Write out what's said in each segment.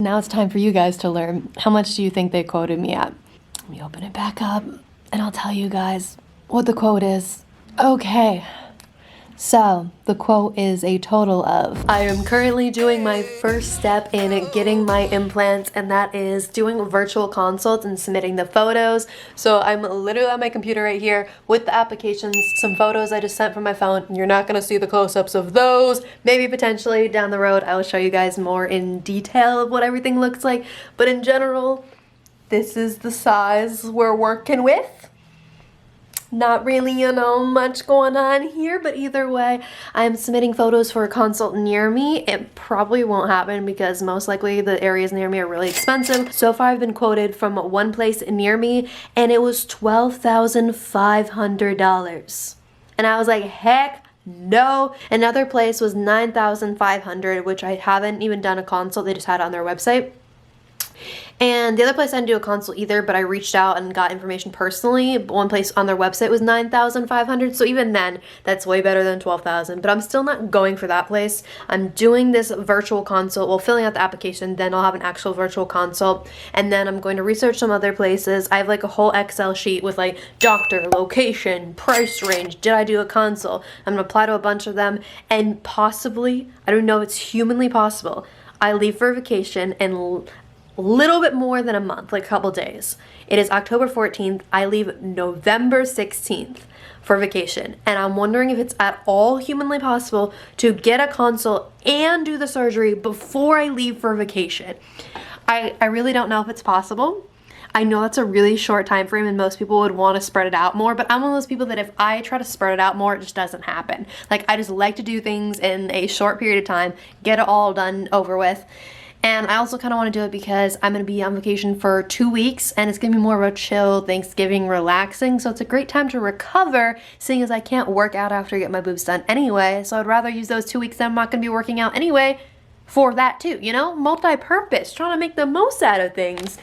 Now it's time for you guys to learn. How much do you think they quoted me at? Let me open it back up and I'll tell you guys what the quote is. Okay. So, the quote is a total of, I am currently doing my first step in getting my implants, and that is doing virtual consults and submitting the photos. So I'm literally on my computer right here with the applications, some photos I just sent from my phone. You're not gonna see the close-ups of those. Maybe potentially down the road, I will show you guys more in detail of what everything looks like. But in general, this is the size we're working with. Not really, much going on here, but either way, I'm submitting photos for a consult near me. It probably won't happen because most likely the areas near me are really expensive. So far, I've been quoted from one place near me, and it was $12,500. And I was like, heck no. Another place was $9,500, which I haven't even done a consult. They just had it on their website. And the other place I didn't do a consult either, but I reached out and got information personally. One place on their website was $9,500, so even then, that's way better than $12,000. But I'm still not going for that place. I'm doing this virtual consult, well, filling out the application, then I'll have an actual virtual consult, and then I'm going to research some other places. I have like a whole Excel sheet with like doctor, location, price range, did I do a consult? I'm gonna apply to a bunch of them, and possibly, I don't know if it's humanly possible, I leave for vacation and little bit more than a month, like a couple days. It is October 14th. I leave November 16th for vacation. And I'm wondering if it's at all humanly possible to get a consult and do the surgery before I leave for vacation. I really don't know if it's possible. I know that's a really short time frame and most people would want to spread it out more, but I'm one of those people that if I try to spread it out more, it just doesn't happen. Like, I just like to do things in a short period of time, get it all done, over with. And I also kind of want to do it because I'm going to be on vacation for 2 weeks and it's going to be more of a chill Thanksgiving relaxing. So it's a great time to recover, seeing as I can't work out after I get my boobs done anyway. So I'd rather use those 2 weeks that I'm not going to be working out anyway for that too, multi-purpose, trying to make the most out of things.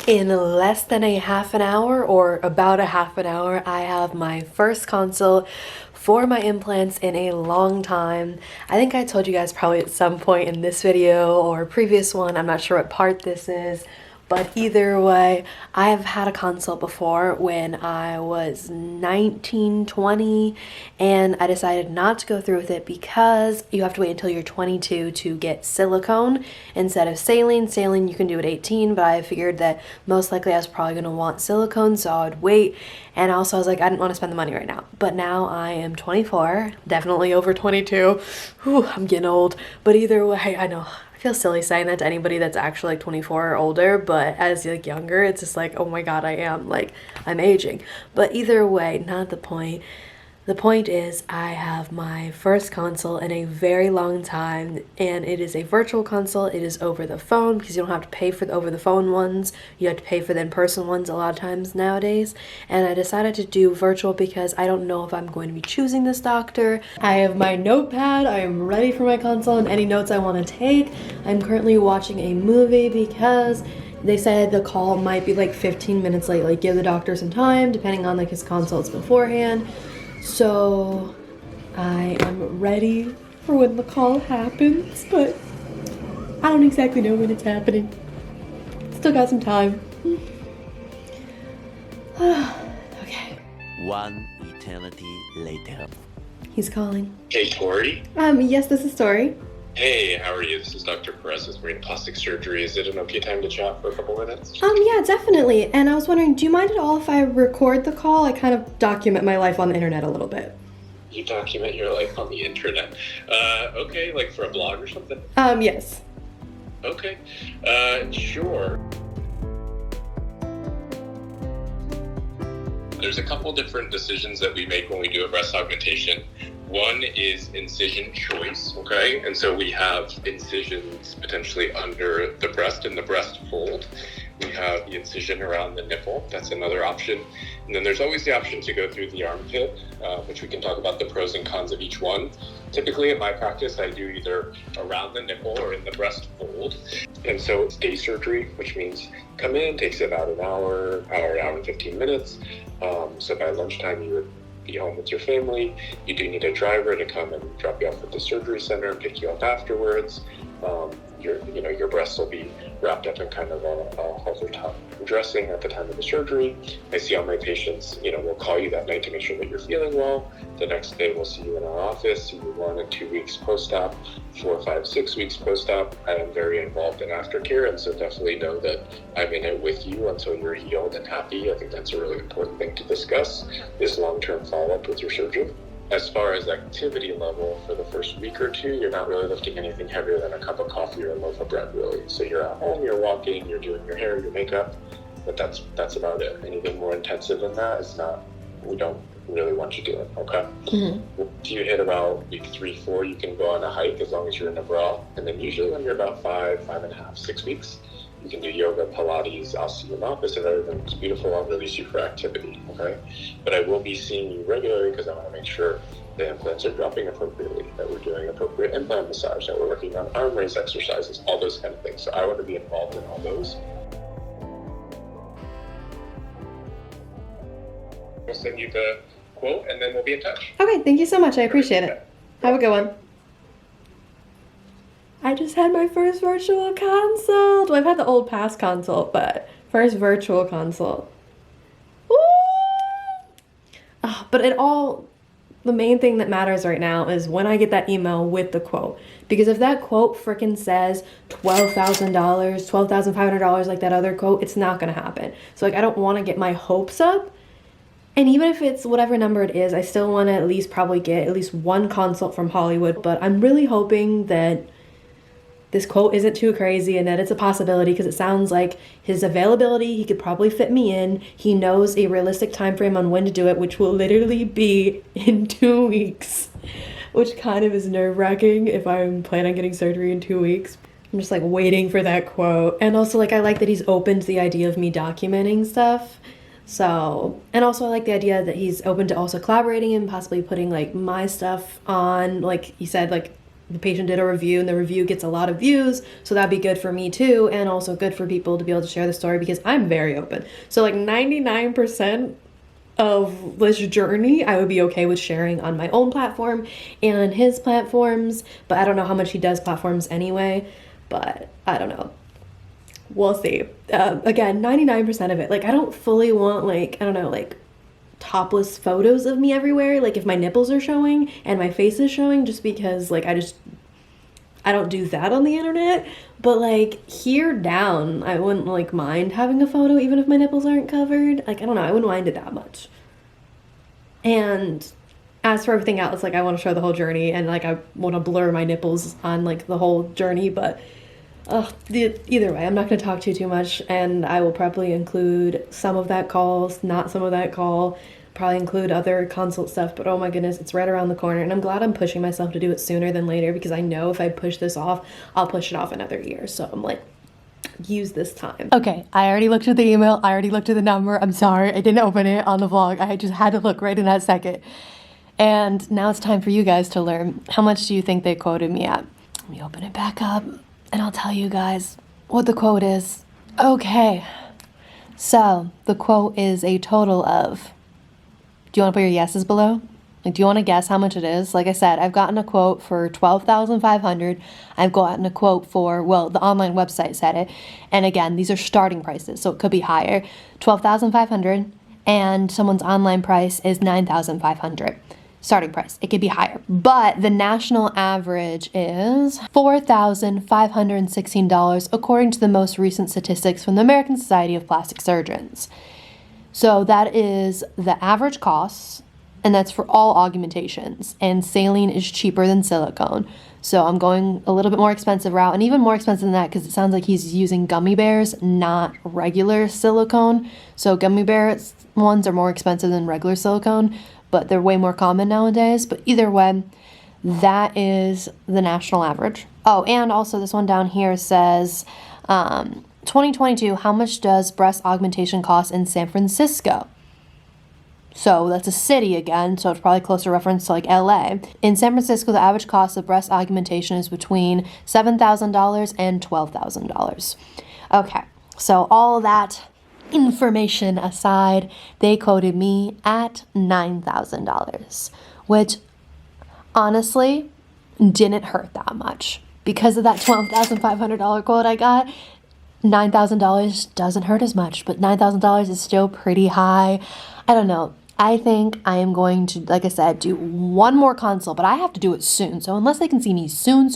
In less than a half an hour, or about a half an hour, I have my first consult for my implants in a long time. I think I told you guys probably at some point in this video or a previous one, I'm not sure what part this is, but either way, I've had a consult before when I was 19, 20, and I decided not to go through with it because you have to wait until you're 22 to get silicone instead of saline. Saline you can do at 18, but I figured that most likely I was probably going to want silicone, so I would wait. And also I was like, I didn't want to spend the money right now. But now I am 24, definitely over 22. Whew, I'm getting old. But either way, I know, I feel silly saying that to anybody that's actually like 24 or older, but as like younger, it's just like, oh my god, I'm aging. But either way, not the point. The point is, I have my first consult in a very long time, and it is a virtual consult. It is over the phone because you don't have to pay for the over the phone ones. You have to pay for the in-person ones a lot of times nowadays. And I decided to do virtual because I don't know if I'm going to be choosing this doctor. I have my notepad. I am ready for my consult and any notes I want to take. I'm currently watching a movie because they said the call might be like 15 minutes late. Like, give the doctor some time, depending on like his consults beforehand. So I am ready for when the call happens, but I don't exactly know when it's happening. Still got some time. Okay. One eternity later. He's calling. Hey, Tori. Yes, this is Tori. Hey, how are you? This is Dr. Perez with Brain Plastic Surgery. Is it an okay time to chat for a couple minutes? Yeah, definitely. And I was wondering, do you mind at all if I record the call? I kind of document my life on the internet a little bit. You document your life on the internet. Okay, like for a blog or something? Yes. Okay, sure. There's a couple different decisions that we make when we do a breast augmentation. One is incision choice, okay? And so we have incisions potentially under the breast in the breast fold. We have the incision around the nipple. That's another option. And then there's always the option to go through the armpit, which we can talk about the pros and cons of each one. Typically in my practice, I do either around the nipple or in the breast fold. And so it's day surgery, which means come in, takes about an hour and 15 minutes. So by lunchtime, you would be home with your family. You do need a driver to come and drop you off at the surgery center and pick you up afterwards. your breasts will be wrapped up in kind of a halter top dressing at the time of the surgery. I see all my patients, we'll call you that night to make sure that you're feeling well. The next day we'll see you in our office, see you 1 and 2 weeks post-op, 4, 5, 6 weeks post-op. I am very involved in aftercare, and so definitely know that I'm in it with you until you're healed and happy. I think that's a really important thing to discuss, is long-term follow-up with your surgeon. As far as activity level, for the first week or two, you're not really lifting anything heavier than a cup of coffee or a loaf of bread, really. So you're at home, you're walking, you're doing your hair, your makeup, but that's about it. Anything more intensive than that is not, we don't really want you doing, okay? Mm-hmm. Once you hit about week 3, 4, you can go on a hike as long as you're in a bra. And then usually when you're about 5, 5.5, 6 weeks, you can do yoga, Pilates. I'll see you in the office and everything looks beautiful. I'll release you for activity, okay? But I will be seeing you regularly because I want to make sure the implants are dropping appropriately, that we're doing appropriate implant massage, that we're working on arm raise exercises, all those kind of things. So I want to be involved in all those. We'll send you the quote and then we'll be in touch. Okay, thank you so much. I appreciate it. Have a good one. I just had my first virtual consult. Well, I've had the old past consult, but first virtual consult. Woo! Oh, but the main thing that matters right now is when I get that email with the quote. Because if that quote frickin' says $12,000, $12,500 like that other quote, it's not gonna happen. So I don't wanna get my hopes up. And even if it's whatever number it is, I still wanna at least probably get at least one consult from Hollywood. But I'm really hoping that this quote isn't too crazy and that it's a possibility, because it sounds like his availability, he could probably fit me in. He knows a realistic time frame on when to do it, which will literally be in 2 weeks, which kind of is nerve-wracking if I'm planning on getting surgery in 2 weeks. I'm just waiting for that quote. And also I like that he's open to the idea of me documenting stuff. So, and also I like the idea that he's open to also collaborating and possibly putting my stuff on, he said, the patient did a review and the review gets a lot of views, so that'd be good for me too, and also good for people to be able to share the story, because I'm very open. So 99% of this journey I would be okay with sharing on my own platform and his platforms, but I don't know how much he does platforms anyway, but I don't know. We'll see. Again, 99% of it, I don't fully want topless photos of me everywhere, if my nipples are showing and my face is showing, just because I don't do that on the internet. But here down, I wouldn't mind having a photo even if my nipples aren't covered. I don't know, I wouldn't mind it that much. And as for everything else, I want to show the whole journey, and I want to blur my nipples on the whole journey, but either way, I'm not going to talk too much, and I will probably include some of that call, not some of that call, probably include other consult stuff, but oh my goodness, it's right around the corner, and I'm glad I'm pushing myself to do it sooner than later, because I know if I push this off, I'll push it off another year. So I'm use this time. Okay, I already looked at the email, I already looked at the number. I'm sorry, I didn't open it on the vlog. I just had to look right in that second. And now it's time for you guys to learn. How much do you think they quoted me at? Let me open it back up, and I'll tell you guys what the quote is. Okay, so the quote is a total of, do you want to put your yeses below? Do you want to guess how much it is? Like I said, I've gotten a quote for $12,500. I've gotten a quote for, well, the online website said it. And again, these are starting prices, so it could be higher. $12,500, and someone's online price is $9,500. Starting price. It could be higher. But the national average is $4,516, according to the most recent statistics from the American Society of Plastic Surgeons. So that is the average costs, and that's for all augmentations. And saline is cheaper than silicone. So I'm going a little bit more expensive route, and even more expensive than that, because it sounds like he's using gummy bears, not regular silicone. So gummy bears ones are more expensive than regular silicone, but they're way more common nowadays. But either way, that is the national average. Oh, and also this one down here says, 2022, how much does breast augmentation cost in San Francisco? So that's a city again, so it's probably closer reference to LA. In San Francisco, the average cost of breast augmentation is between $7,000 and $12,000. Okay, so all that information aside, they quoted me at $9,000, which honestly didn't hurt that much. because of that $12,500 quote I got, $9,000 doesn't hurt as much, but $9,000 is still pretty high. I don't know. I think I am going to, like I said, do one more consult, but I have to do it soon. So unless they can see me soon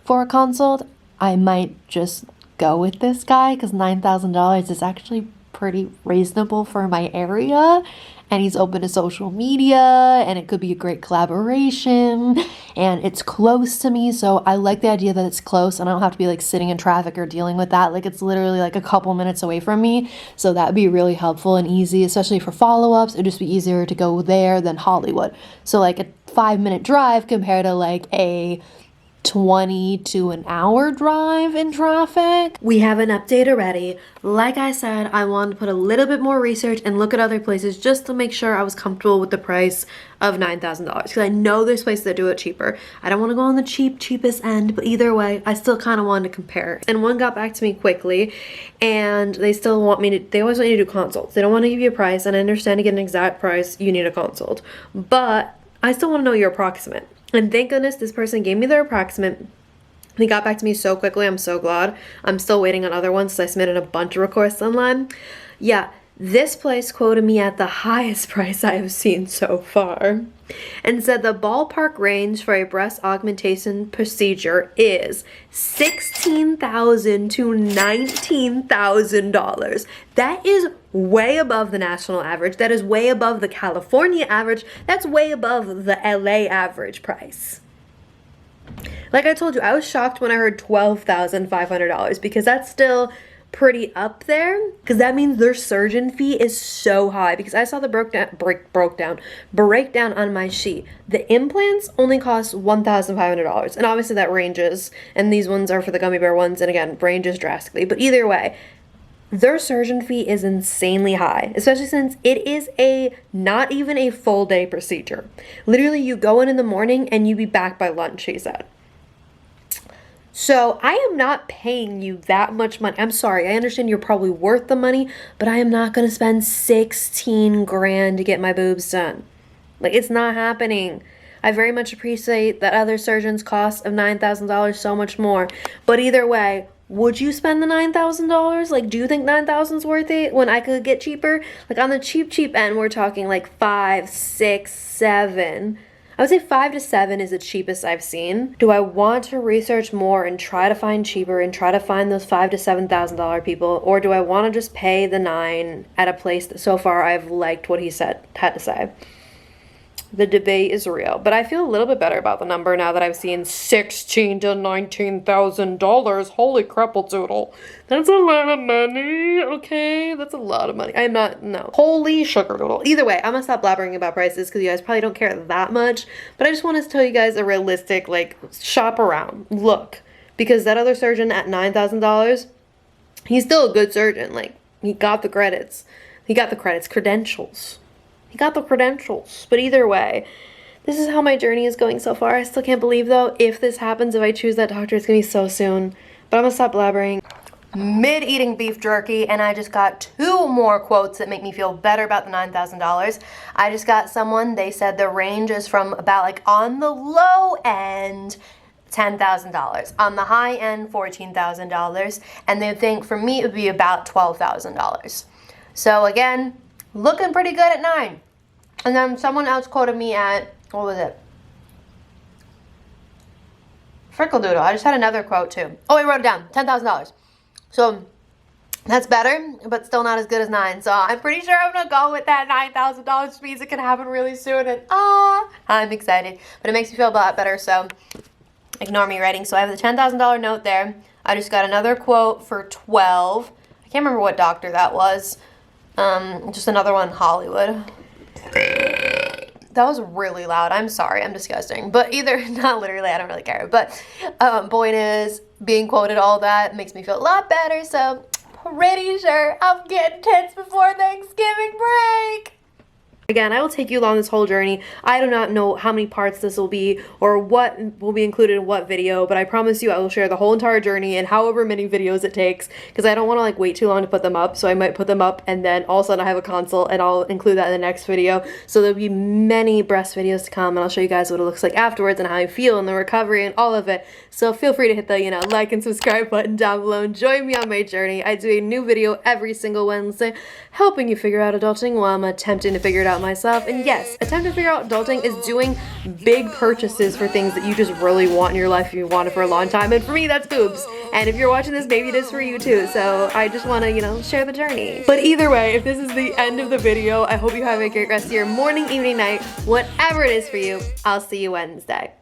for a consult, I might just go with this guy because $9,000 is actually pretty reasonable for my area. And he's open to social media, and it could be a great collaboration, and it's close to me, so I like the idea that it's close, and I don't have to be like sitting in traffic or dealing with that. Like, it's literally like a couple minutes away from me, so that'd be really helpful and easy, especially for follow-ups. It'd just be easier to go there than Hollywood. So like a 5-minute drive compared to like a 20 to an hour drive in traffic. We have an update already. Like I said, I wanted to put a little bit more research and look at other places just to make sure I was comfortable with the price of $9,000 because I know there's places that do it cheaper. I don't want to go on the cheapest end, but either way, I still kind of wanted to compare. And one got back to me quickly, and they still want me to, they always want you to do consults. They don't want to give you a price, and I understand to get an exact price, you need a consult. But I still want to know your approximate. And thank goodness this person gave me their approximate. They got back to me so quickly. I'm so glad. I'm still waiting on other ones, so I submitted a bunch of requests online. Yeah, this place quoted me at the highest price I have seen so far and said the ballpark range for a breast augmentation procedure is $16,000 to $19,000. That is way above the national average. That is way above the California average. That's way above the LA average price. Like I told you, I was shocked when I heard $12,500 because that's still pretty up there, because that means their surgeon fee is so high. Because I saw the breakdown on my sheet. The implants only cost $1,500, and obviously that ranges, and these ones are for the gummy bear ones, and again, ranges drastically. But either way, their surgeon fee is insanely high, especially since it is not even a full day procedure. Literally, you go in the morning and you be back by lunch, he said. So I am not paying you that much money. I'm sorry. I understand you're probably worth the money, but I am not going to spend 16 grand to get my boobs done. Like, it's not happening. I very much appreciate that other surgeons' cost of $9,000 so much more. But either way, would you spend the $9,000? Like, do you think $9,000 is worth it when I could get cheaper? Like, on the cheap end, we're talking like 5, 6, 7. I would say 5 to 7 is the cheapest I've seen. Do I want to research more and try to find cheaper and try to find those $5,000 to $7,000 people, or do I want to just pay the $9,000 at a place that so far I've liked what he had to say? The debate is real, but I feel a little bit better about the number now that I've seen $16,000 to $19,000. Holy crapple-doodle. That's a lot of money, okay? That's a lot of money. No. Holy sugar doodle. Either way, I'm gonna stop blabbering about prices because you guys probably don't care that much, but I just want to tell you guys a realistic, like, shop around, look. Because that other surgeon at $9,000, he's still a good surgeon. Like, he got the credits. Credentials. He got the credentials. But either way, this is how my journey is going so far. I still can't believe, though, if this happens, if I choose that doctor, it's going to be so soon. But I'm going to stop blabbering. Mid-eating beef jerky, and I just got 2 more quotes that make me feel better about the $9,000. I just got someone, they said the range is from about, like, on the low end, $10,000. On the high end, $14,000. And they think, for me, it would be about $12,000. So, again, looking pretty good at 9. And then someone else quoted me at, what was it? Frickledoodle. I just had another quote too. Oh, I wrote it down. $10,000. So that's better, but still not as good as 9. So I'm pretty sure I'm gonna go with that $9,000, which means it can happen really soon. And I'm excited. But it makes me feel a lot better. So ignore me writing. So I have the $10,000 note there. I just got another quote for 12. I can't remember what doctor that was. Just another one in Hollywood. That was really loud. I'm sorry. I'm disgusting. But not literally, I don't really care. But point is, being quoted all that makes me feel a lot better. So pretty sure I'm getting tits before Thanksgiving break. Again, I will take you along this whole journey. I do not know how many parts this will be or what will be included in what video, but I promise you I will share the whole entire journey and however many videos it takes, because I don't want to like wait too long to put them up, so I might put them up and then all of a sudden I have a consult and I'll include that in the next video. So there'll be many breast videos to come, and I'll show you guys what it looks like afterwards and how I feel and the recovery and all of it. So feel free to hit the, like and subscribe button down below and join me on my journey. I do a new video every single Wednesday helping you figure out adulting while I'm attempting to figure it out myself. And yes, attempting to figure out adulting is doing big purchases for things that you just really want in your life if you want it for a long time. And for me, that's boobs. And if you're watching this, maybe it is for you too. So I just want to, share the journey. But either way, if this is the end of the video, I hope you have a great rest of your morning, evening, night, whatever it is for you. I'll see you Wednesday.